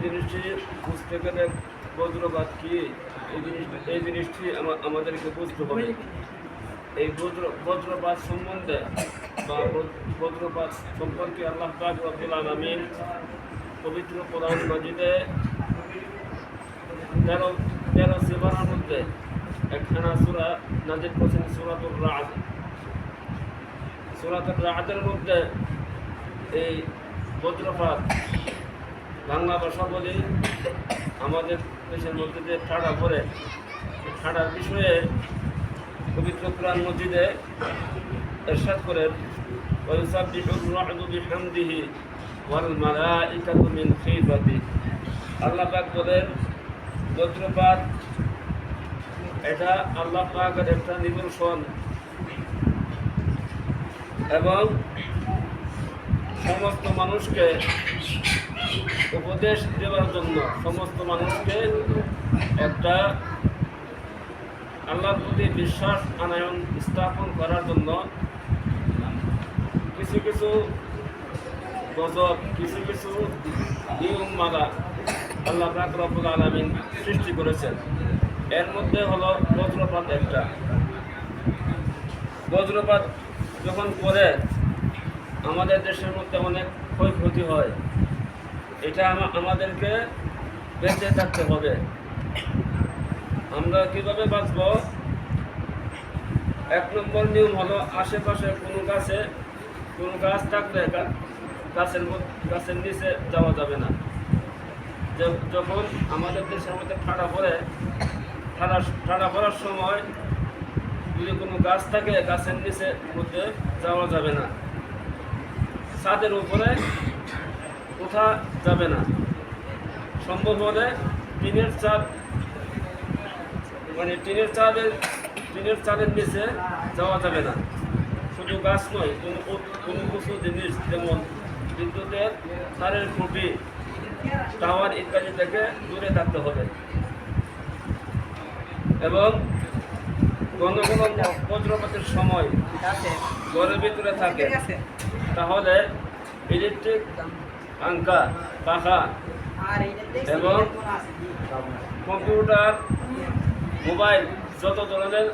জিনিসটি বুঝতে গেলে বজ্রপাত কি এই জিনিসটি আমাদেরকে বুঝতে হবে। এই বজ্রপাত সম্বন্ধে বা বজ্রপাত সম্পর্কে আল্লাহ পাক রব্বুল আলামিন পবিত্র কোরআন মাজিদে 13 সূরার মধ্যে একখানা সূরা নাযিল করেছেন, সূরাতুর রা'দ। সূরাতুর রা'দের মধ্যে এই বজ্রপাত, বাংলা ভাষা বলি আমাদের দেশের মধ্যে যে ঠাড়া পড়ে, এই ঠাড়ার বিষয়ে পবিত্র কোরআন মাজিদে ইরশাদ করেন, ওয়ায়ুসাব্বিহুর রা'দু বিহামদিহি ওয়াল মালাইকাতু মিন খিফাতিহি। আল্লাহ পাক বলেন, বজ্রপাত এটা আল্লাহ পাকের একটা নিদর্শন এবং সমস্ত মানুষকে উপদেশ দেওয়ার জন্য, সমস্ত মানুষকে একটা আল্লাহর প্রতি বিশ্বাস আনয়ন স্থাপন করার জন্য কিছু কিছু গজব, কিছু কিছু নিয়মমালা আল্লাহ পাক রব্বুল আলামিন সৃষ্টি করেছেন। এর মধ্যে হলো বজ্রপাত একটা। বজ্রপাত যখন পড়ে আমাদের দেশের মধ্যে অনেক ক্ষয়ক্ষতি হয়। এটা আমাদেরকে বেঁচে থাকতে হবে। আমরা কিভাবে বাঁচব? 1 নম্বর নিয়ম হলো, আশেপাশে কোনো গাছ থাকলে গাছের নিচে যাওয়া যাবে না। যখন আমাদের দেশের মধ্যে ঠাড়া পড়ার সময় যদি কোনো গাছ থাকে, গাছের নিচে মধ্যে যাওয়া যাবে না। ছাদের উপরে ওঠা যাবে না। সম্ভব হলে টিনের চালের নিচে যাওয়া যাবে না। শুধু গাছ নয়, কোনো কিছু জিনিস যেমন বিদ্যুতের তারের খুঁটি, টাওয়ার ইত্যাদি থেকে দূরে থাকতে হবে। এবং ঘন ঘন বজ্রপাতের সময় ঘরের ভিতরে থাকে, তাহলে ইলেকট্রিক পাখা এবং কম্পিউটার, মোবাইল, যত ধরনের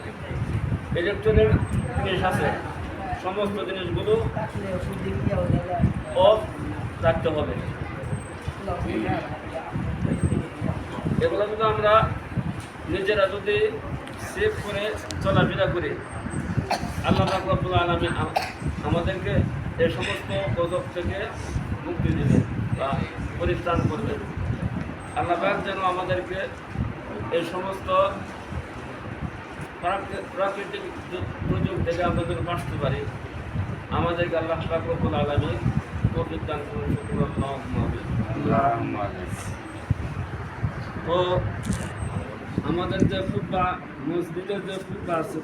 ইলেকট্রনিক জিনিস আছে সমস্ত জিনিসগুলো অফ রাখতে হবে। এগুলো যদি আমরা নিজেরা যদি সেভ করে চলাফেরা করি, আল্লাহ পাক রব্বুল আলামিন আমাদেরকে এই সমস্ত গজব থেকে মুক্তি দেবেন বা পরিত্রাণ করবেন। আল্লাহ পাক যেন আমাদেরকে এই সমস্ত প্রাকৃতিক দুর্যোগ থেকে আমরা যেন বাঁচতে পারি, আমাদেরকে আল্লাহ পাক রব্বুল আলামিন তৌফিক দান করুন। তো আমাদের যে ফুটবল মসজিদের যে ফুটবল আছে,